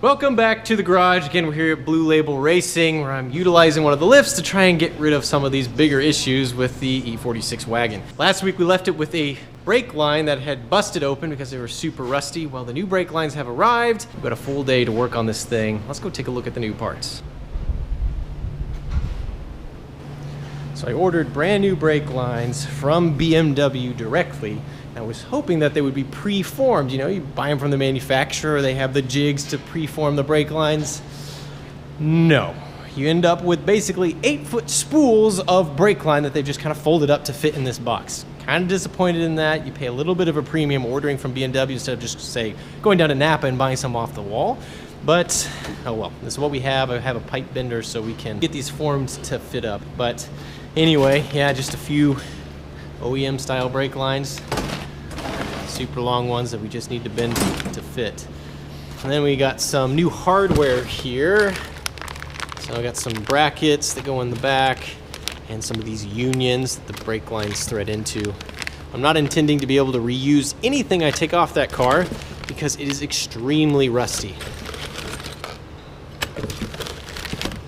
Welcome back to the garage. Again, we're here at Blue Label Racing, where I'm utilizing one of the lifts to try and get rid of some of these bigger issues with the E46 Wagon. Last week we left it with a brake line that had busted open because they were super rusty. Well, the new brake lines have arrived. We've got a full day to work on this thing. Let's go take a look at the new parts. So I ordered brand new brake lines from BMW directly. I was hoping that they would be pre-formed. You know, you buy them from the manufacturer, they have the jigs to pre-form the brake lines. No. You end up with basically 8-foot spools of brake line that they've just kind of folded up to fit in this box. Kind of disappointed in that. You pay a little bit of a premium ordering from BMW instead of just, say, going down to Napa and buying some off the wall. But, oh well, this is what we have. I have a pipe bender so we can get these formed to fit up. But anyway, yeah, just a few OEM style brake lines. Super long ones that we just need to bend to fit. And then we got some new hardware here. So I got some brackets that go in the back and some of these unions that the brake lines thread into. I'm not intending to be able to reuse anything I take off that car because it is extremely rusty.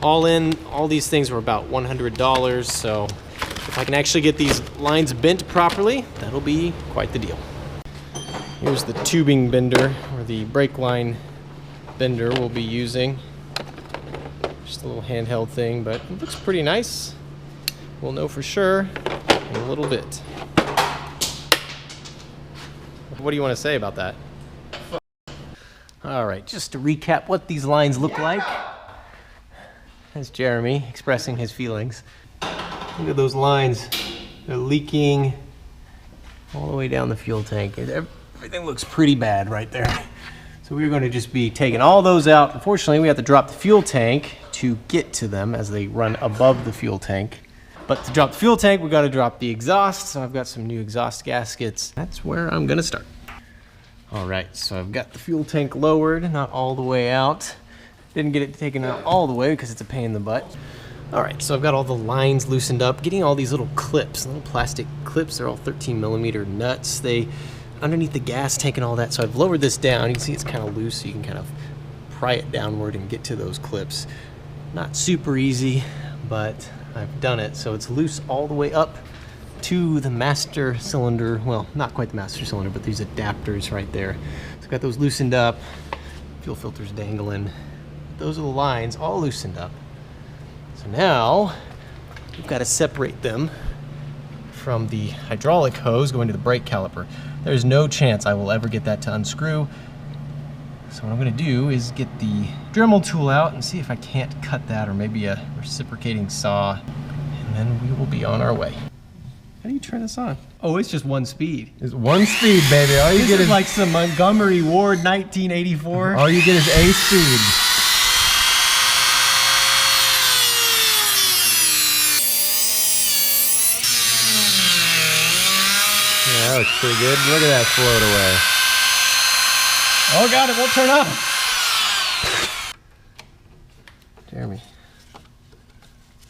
All in, all these things were about $100, so if I can actually get these lines bent properly, that'll be quite the deal. Here's the tubing bender, or the brake line bender we'll be using. Just a little handheld thing, but it looks pretty nice. We'll know for sure in a little bit. What do you want to say about that? All right, just to recap what these lines look like. That's Jeremy expressing his feelings. Look at those lines. They're leaking all the way down the fuel tank. Everything looks pretty bad right there. So we're going to just be taking all those out. Unfortunately, we have to drop the fuel tank to get to them as they run above the fuel tank. But to drop the fuel tank, we got to drop the exhaust. So I've got some new exhaust gaskets. That's where I'm going to start. All right, so I've got the fuel tank lowered, not all the way out. Didn't get it taken out all the way because it's a pain in the butt. All right, so I've got all the lines loosened up, getting all these little clips, little plastic clips. They're all 13mm nuts. They underneath the gas tank and all that. So I've lowered this down. You can see it's kind of loose, so you can kind of pry it downward and get to those clips. Not super easy, but I've done it. So it's loose all the way up to the master cylinder. Well, not quite the master cylinder, but these adapters right there. So I've got those loosened up. Fuel filters dangling. Those are the lines all loosened up. So now we've got to separate them from the hydraulic hose going to the brake caliper. There's no chance I will ever get that to unscrew. So what I'm going to do is get the Dremel tool out and see if I can't cut that, or maybe a reciprocating saw, and then we will be on our way. How do you turn this on? Oh, it's just one speed. It's one speed, baby. All you get is like some Montgomery Ward 1984. All you get is a speed. Yeah, that looks pretty good. Look at that float away. Oh God, it won't turn off. Jeremy.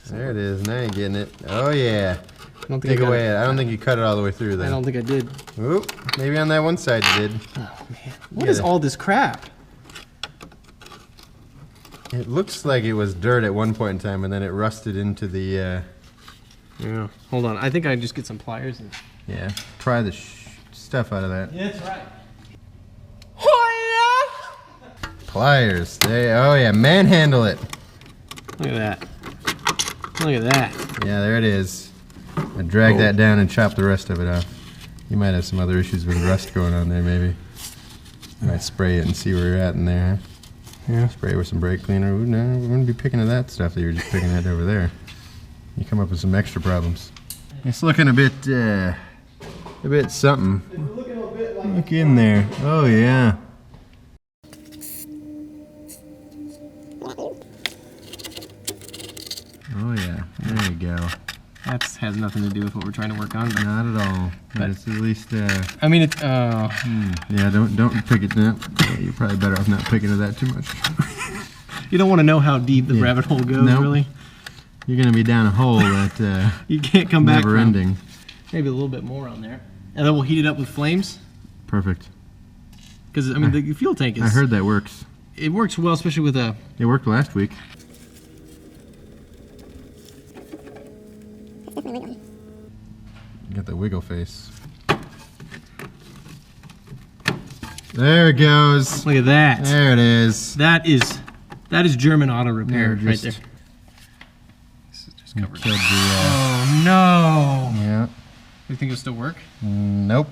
There it is. Now you're getting it. Oh yeah. I don't think Take away it. I don't think you cut it all the way through then. I don't think I did. Oop. Maybe on that one side you did. Oh man. What is all this crap? It looks like it was dirt at one point in time, and then it rusted into the. Yeah. Hold on. I think I just get some pliers and. Yeah. Pry the stuff out of that. Yeah, that's right. Pliers. Oh yeah, manhandle it. Look at that. Look at that. Yeah, there it is. I drag that down and chop the rest of it off. You might have some other issues with rust going on there, maybe. You might spray it and see where you're at in there, huh? Yeah. Spray it with some brake cleaner. Ooh, no, we wouldn't be picking at that stuff that you were just picking at over there. You come up with some extra problems. It's looking a bit something. It's looking a bit like. Look in there. Oh yeah. Oh yeah, there you go. That has nothing to do with what we're trying to work on. But not at all. But it's at least. I mean, it's. Yeah, don't pick it. You're probably better off not picking at that too much. You don't want to know how deep the rabbit hole goes, really. You're gonna be down a hole that you can't come back. Never ending. Maybe a little bit more on there, and then we'll heat it up with flames. Perfect. Because I mean, the fuel tank is. I heard that works. it works well, especially with a... It worked last week. Got the wiggle face. There it goes. Look at that. There it is. That is German auto repair right there. This is just covered. Oh no. Yeah. You think it'll still work? Nope.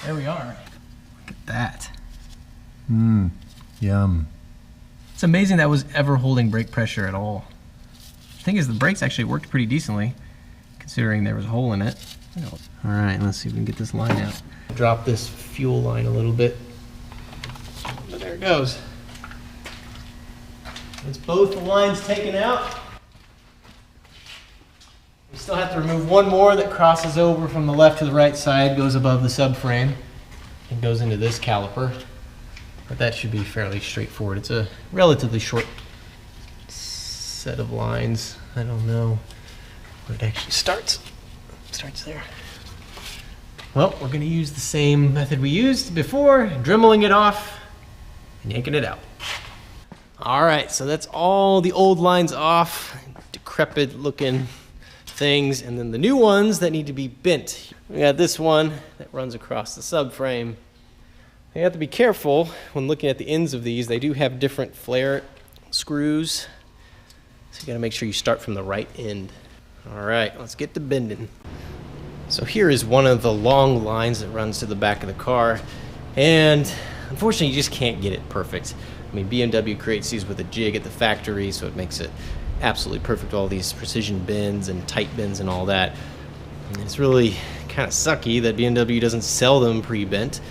There we are. Look at that. Yum. It's amazing that was ever holding brake pressure at all. The thing is, the brakes actually worked pretty decently, considering there was a hole in it. All right, let's see if we can get this line out. Drop this fuel line a little bit. But there it goes. It's both the lines taken out. We still have to remove one more that crosses over from the left to the right side, goes above the subframe, and goes into this caliper. But that should be fairly straightforward. It's a relatively short set of lines. I don't know where it actually starts. It starts there. Well, we're going to use the same method we used before, dremeling it off and yanking it out. All right, so that's all the old lines off, decrepit looking things, and then the new ones that need to be bent. We got this one that runs across the subframe. You have to be careful when looking at the ends of these. They do have different flare screws, so you got to make sure you start from the right end. All right, let's get to bending. So here is one of the long lines that runs to the back of the car, and unfortunately you just can't get it perfect. I mean, BMW creates these with a jig at the factory, so it makes it absolutely perfect, all these precision bends and tight bends and all that. And it's really kind of sucky that BMW doesn't sell them pre-bent.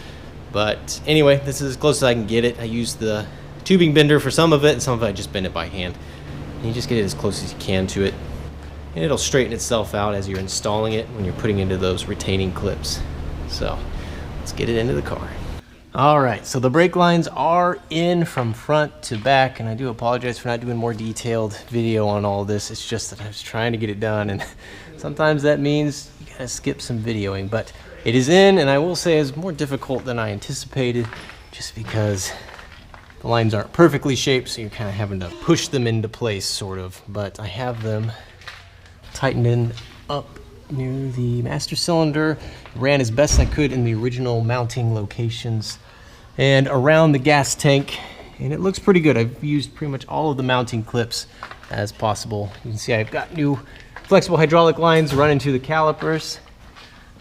But anyway, this is as close as I can get it. I used the tubing bender for some of it, and some of it I just bend it by hand. And you just get it as close as you can to it. And it'll straighten itself out as you're installing it when you're putting into those retaining clips. So let's get it into the car. All right, so the brake lines are in from front to back, and I do apologize for not doing more detailed video on all this. It's just that I was trying to get it done, and sometimes that means you gotta skip some videoing, but it is in, and I will say it's more difficult than I anticipated, just because the lines aren't perfectly shaped, so you're kind of having to push them into place, sort of. But I have them tightened in up near the master cylinder, ran as best I could in the original mounting locations, and around the gas tank, and it looks pretty good. I've used pretty much all of the mounting clips as possible. You can see I've got new flexible hydraulic lines running to the calipers.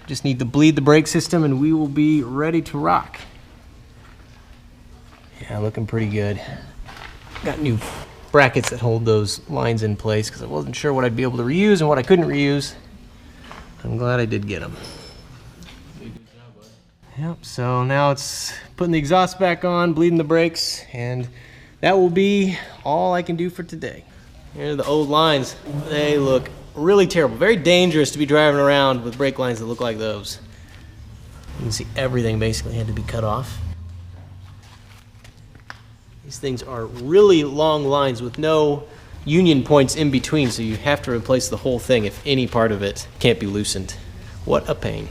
Just need to bleed the brake system and we will be ready to rock. Yeah, looking pretty good. Got new brackets that hold those lines in place because I wasn't sure what I'd be able to reuse and what I couldn't reuse. I'm glad I did get them. Yep, so now it's putting the exhaust back on, bleeding the brakes, and that will be all I can do for today. Here are the old lines. They look really terrible. Very dangerous to be driving around with brake lines that look like those. You can see everything basically had to be cut off. These things are really long lines with no union points in between, so you have to replace the whole thing if any part of it can't be loosened. What a pain.